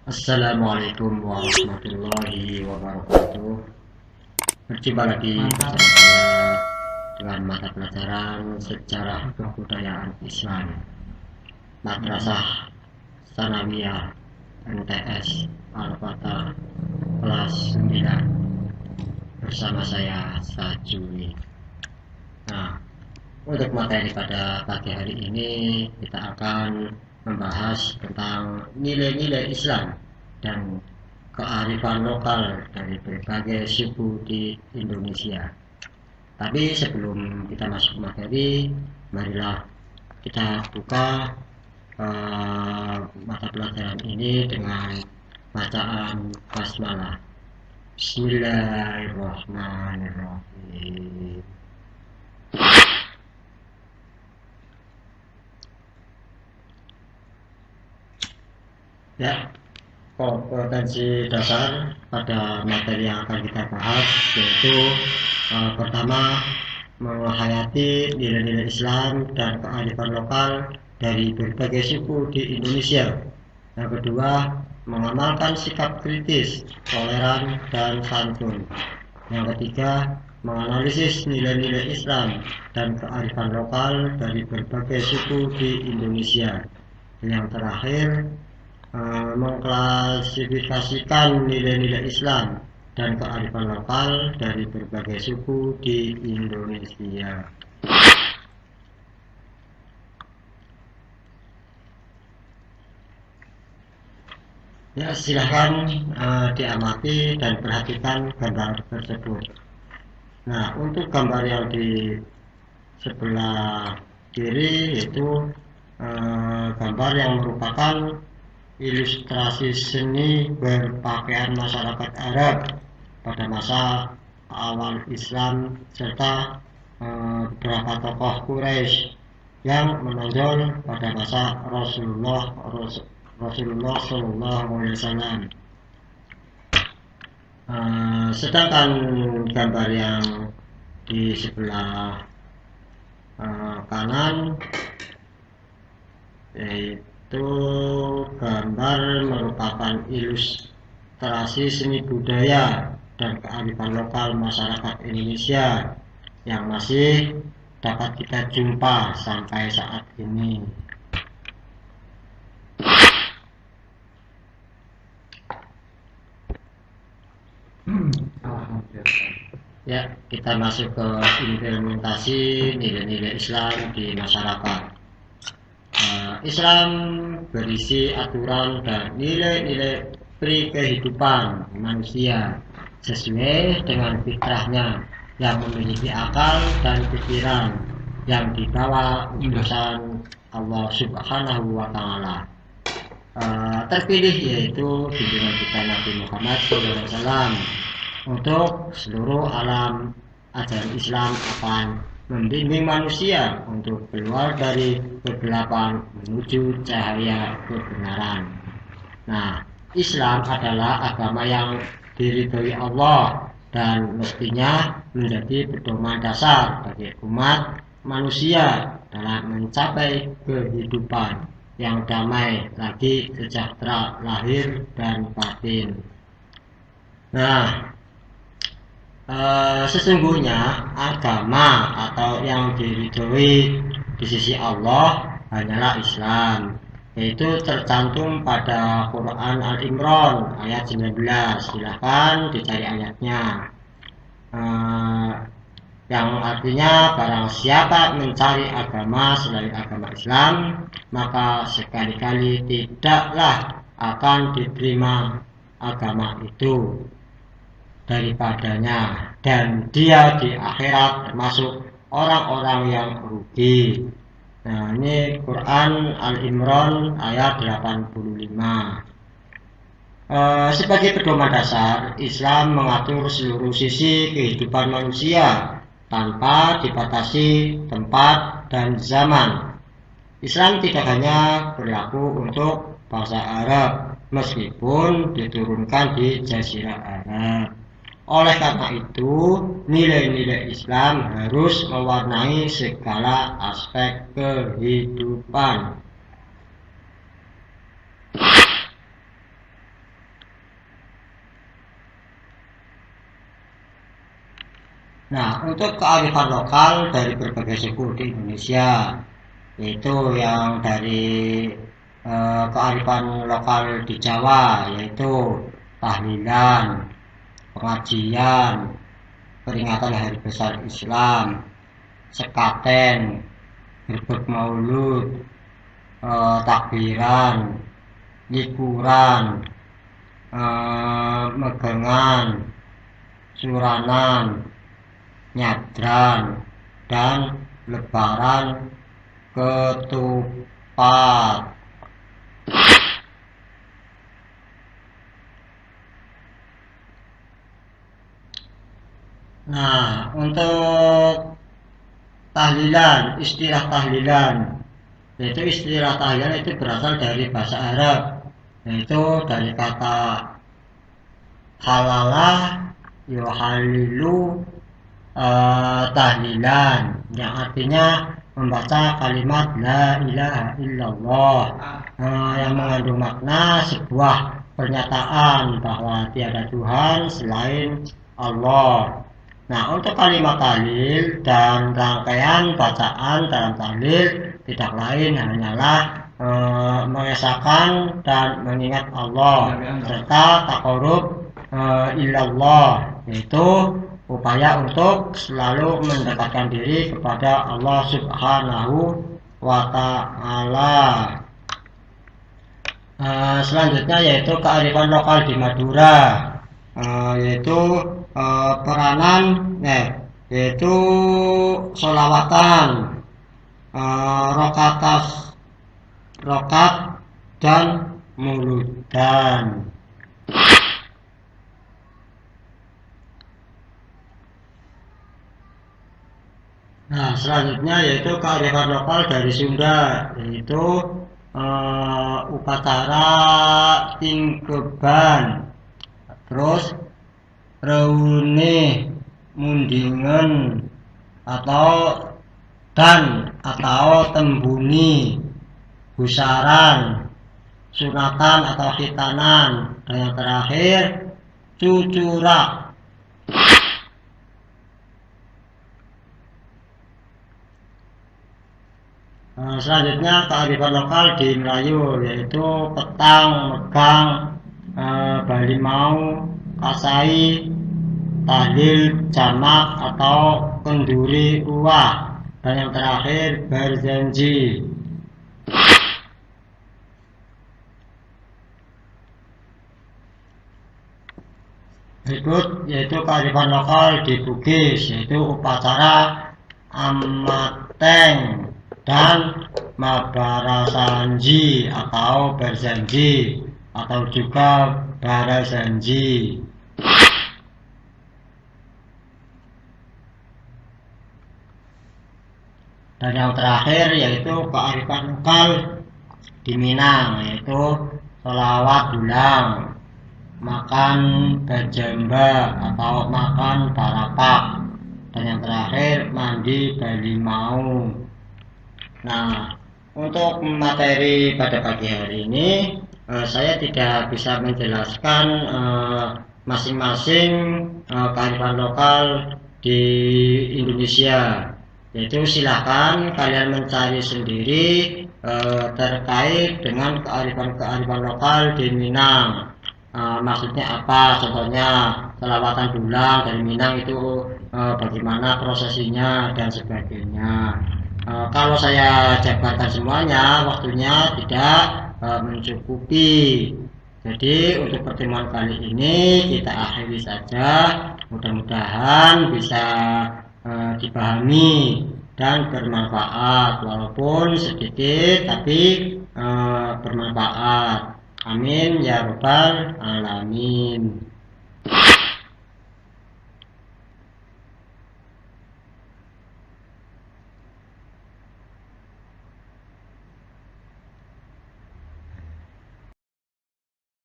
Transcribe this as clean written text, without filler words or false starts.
Assalamualaikum warahmatullahi wabarakatuh. Berjumpa lagi bersama saya dengan mata pelajaran Sejarah Kebudayaan Islam Madrasah Tsanawiyah MTS Al-Fatah kelas 9 bersama saya Sajuli. Nah, untuk materi pada pagi hari ini kita akan membahas tentang nilai-nilai Islam dan kearifan lokal dari berbagai suku di Indonesia. Tapi sebelum kita masuk materi, marilah kita buka mata pelajaran ini dengan bacaan basmalah. Bismillahirrahmanirrahim. Ya, kompetensi dasar pada materi yang akan kita bahas yaitu pertama, menghayati nilai-nilai Islam dan kearifan lokal dari berbagai suku di Indonesia. Yang kedua, mengamalkan sikap kritis, toleran, dan santun. Yang ketiga, menganalisis nilai-nilai Islam dan kearifan lokal dari berbagai suku di Indonesia. Yang terakhir, mengklasifikasikan nilai-nilai Islam dan kearifan lokal dari berbagai suku di Indonesia. Ya, silahkan diamati dan perhatikan gambar tersebut. Nah, untuk gambar yang di sebelah kiri itu gambar yang merupakan ilustrasi seni berpakaian masyarakat Arab pada masa awal Islam serta beberapa tokoh Quraisy yang menonjol pada masa Rasulullah Shallallahu Alaihi Wasallam. Sedangkan gambar yang di sebelah kanan yaitu gambar merupakan ilustrasi seni budaya dan kearifan lokal masyarakat Indonesia yang masih dapat kita jumpa sampai saat ini. Ya, kita masuk ke implementasi nilai-nilai Islam di masyarakat. Islam berisi aturan dan nilai-nilai kehidupan manusia sesuai dengan fitrahnya yang memiliki akal dan pikiran yang dibawa utusan Allah Subhanahu wa Ta'ala. Terpilih yaitu junjungan kita Nabi Muhammad SAW untuk seluruh alam. Ajaran Islam akan membimbing manusia untuk keluar dari kegelapan menuju cahaya kebenaran. Nah, Islam adalah agama yang diridhoi Allah dan mestinya menjadi pedoman dasar bagi umat manusia dalam mencapai kehidupan yang damai, lagi sejahtera lahir dan batin. Nah, sesungguhnya agama atau yang diridhoi di sisi Allah hanyalah Islam, yaitu tercantum pada Quran Al-Imran ayat 19. Silahkan dicari ayatnya, yang artinya barang siapa mencari agama selain agama Islam, maka sekali-kali tidaklah akan diterima agama itu daripadanya, dan dia di akhirat termasuk orang-orang yang rugi. Nah, ini Quran Al-Imran ayat 85. Sebagai pedoman dasar, Islam mengatur seluruh sisi kehidupan manusia tanpa dibatasi tempat dan zaman. Islam tidak hanya berlaku untuk bangsa Arab, meskipun diturunkan di Jazirah Arab. Oleh karena itu, nilai-nilai Islam harus mewarnai segala aspek kehidupan. Nah, untuk kearifan lokal dari berbagai suku di Indonesia, yaitu yang dari kearifan lokal di Jawa, yaitu tahlilan, pengajian, peringatan hari besar Islam, sekaten, berbet maulud, takbiran, likuran, megengan, suranan, nyadran, dan lebaran ketupat. Nah, untuk tahlilan, istilah tahlilan, yaitu istilah tahlilan itu berasal dari bahasa Arab, yaitu dari kata halalah yuhalilu tahlilan, yang artinya membaca kalimat la ilaha illallah, yang mengandung makna sebuah pernyataan bahwa tiada Tuhan selain Allah. Nah, untuk kalimat tahlil dan rangkaian bacaan dalam tahlil tidak lain hanyalah mengesahkan dan mengingat Allah serta takarub ilallah, yaitu upaya untuk selalu mendekatkan diri kepada Allah Subhanahu wa Ta'ala. Selanjutnya yaitu kearifan lokal di Madura, yaitu peranan, yaitu sholawatan, rokat dan muludan. Nah, selanjutnya yaitu kearifan lokal dari Sunda, yaitu upacara tingkeban, terus reuni mundingan atau tembuni, busaran, sunatan atau khitanan, dan yang terakhir cucurak. Selanjutnya kearifan lokal di Melayu, yaitu petang, megang, bali mau, kasai, tahlil, jamak atau kenduri uah, dan yang terakhir berjanji. Berikut yaitu kearifan lokal di Bugis, yaitu upacara amateng dan mabarasanji atau berjanji, atau juga barasanji. Dan yang terakhir yaitu kearifan lokal di Minang, yaitu sholawat dulang, makan bajamba atau makan barapak, dan yang terakhir mandi bali mau. Nah, untuk materi pada pagi hari ini saya tidak bisa menjelaskan masing-masing kearifan lokal di Indonesia, yaitu silakan kalian mencari sendiri terkait dengan kearifan lokal di Minang. Maksudnya apa? Contohnya selawatan dulang dari Minang itu bagaimana prosesinya dan sebagainya. Kalau saya jabarkan semuanya, waktunya tidak mencukupi. Jadi untuk pertemuan kali ini kita akhiri saja. Mudah-mudahan bisa dipahami dan bermanfaat, walaupun sedikit tapi bermanfaat. Amin ya rabbal alamin.